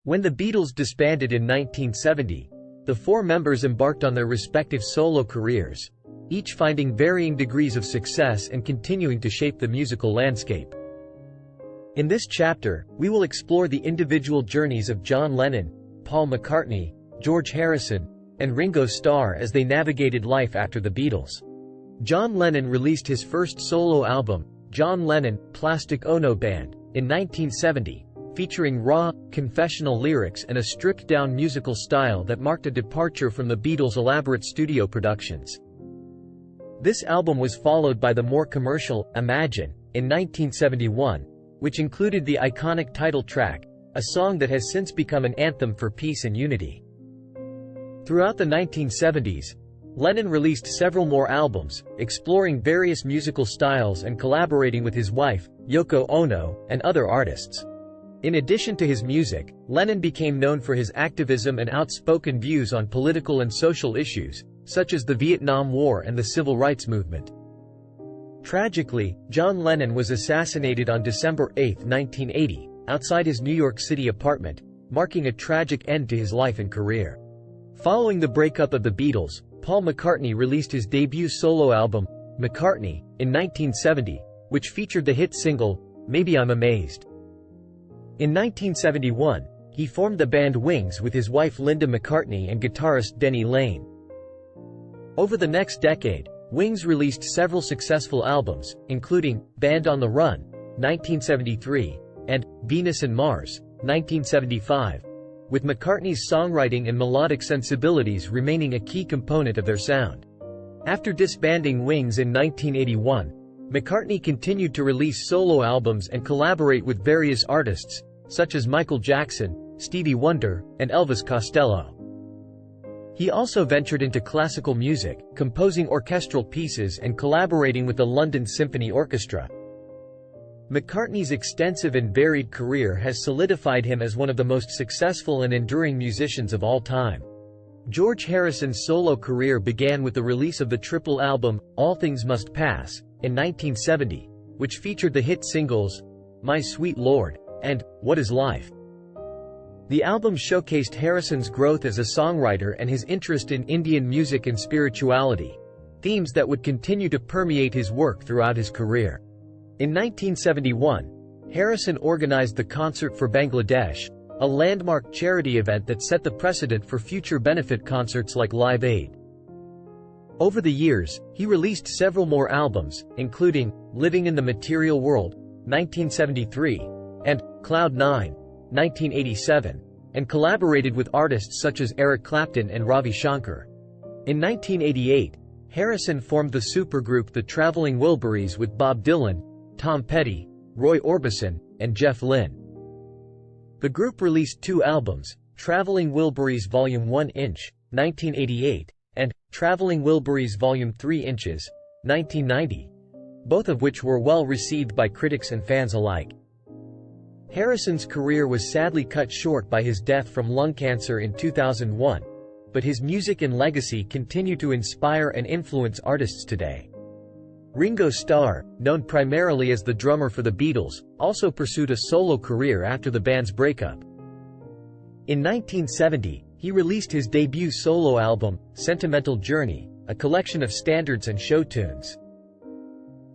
When the Beatles disbanded in 1970, the four members embarked on their respective solo careers, each finding varying degrees of success and continuing to shape the musical landscape. In this chapter, we will explore the individual journeys of John Lennon, Paul McCartney, George Harrison, and Ringo Starr as they navigated life after the Beatles. John Lennon released his first solo album, John Lennon, Plastic Ono Band, in 1970, featuring raw, confessional lyrics and a stripped-down musical style that marked a departure from the Beatles' elaborate studio productions. This album was followed by the more commercial, Imagine, in 1971, which included the iconic title track, a song that has since become an anthem for peace and unity. Throughout the 1970s, Lennon released several more albums, exploring various musical styles and collaborating with his wife, Yoko Ono, and other artists. In addition to his music, Lennon became known for his activism and outspoken views on political and social issues, such as the Vietnam War and the Civil Rights Movement. Tragically, John Lennon was assassinated on December 8, 1980, outside his New York City apartment, marking a tragic end to his life and career. Following the breakup of the Beatles, Paul McCartney released his debut solo album, McCartney, in 1970, which featured the hit single, Maybe I'm Amazed. In 1971, he formed the band Wings with his wife Linda McCartney and guitarist Denny Laine. Over the next decade, Wings released several successful albums, including Band on the Run, 1973, and Venus and Mars, 1975, with McCartney's songwriting and melodic sensibilities remaining a key component of their sound. After disbanding Wings in 1981, McCartney continued to release solo albums and collaborate with various artists, such as Michael Jackson, Stevie Wonder, and Elvis Costello. He also ventured into classical music, composing orchestral pieces and collaborating with the London Symphony Orchestra. McCartney's extensive and varied career has solidified him as one of the most successful and enduring musicians of all time. George Harrison's solo career began with the release of the triple album, All Things Must Pass, in 1970, which featured the hit singles, My Sweet Lord, and What Is Life? The album showcased Harrison's growth as a songwriter and his interest in Indian music and spirituality, themes that would continue to permeate his work throughout his career. In 1971, Harrison organized the Concert for Bangladesh, a landmark charity event that set the precedent for future benefit concerts like Live Aid. Over the years, he released several more albums, including Living in the Material World, 1973, and Cloud 9, 1987, and collaborated with artists such as Eric Clapton and Ravi Shankar. In 1988, Harrison formed the supergroup The Traveling Wilburys with Bob Dylan, Tom Petty, Roy Orbison, and Jeff Lynne. The group released two albums, Traveling Wilburys Volume 1 Inch, 1988, and Traveling Wilburys Volume 3 Inches, 1990, both of which were well received by critics and fans alike. Harrison's career was sadly cut short by his death from lung cancer in 2001, but his music and legacy continue to inspire and influence artists today. Ringo Starr, known primarily as the drummer for the Beatles, also pursued a solo career after the band's breakup. In 1970, he released his debut solo album, Sentimental Journey, a collection of standards and show tunes.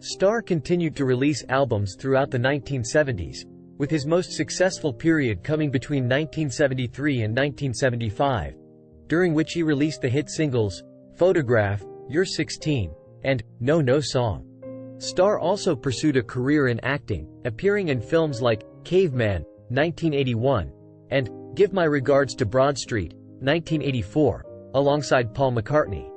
Starr continued to release albums throughout the 1970s, with his most successful period coming between 1973 and 1975, during which he released the hit singles, Photograph, You're 16, and No No Song. Starr also pursued a career in acting, appearing in films like Caveman, 1981, and Give My Regards to Broad Street, 1984, alongside Paul McCartney.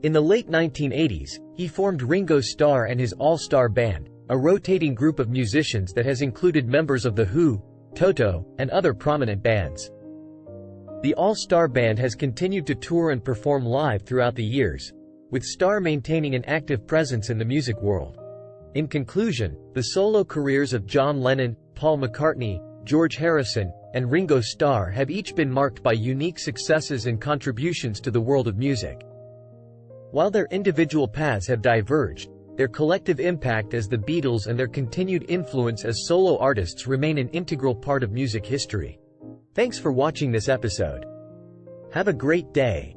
In the late 1980s, he formed Ringo Starr and his All-Starr Band, a rotating group of musicians that has included members of The Who, Toto, and other prominent bands. The All-Starr Band has continued to tour and perform live throughout the years, with Starr maintaining an active presence in the music world. In conclusion, the solo careers of John Lennon, Paul McCartney, George Harrison, and Ringo Starr have each been marked by unique successes and contributions to the world of music. While their individual paths have diverged, their collective impact as the Beatles and their continued influence as solo artists remain an integral part of music history. Thanks for watching this episode. Have a great day.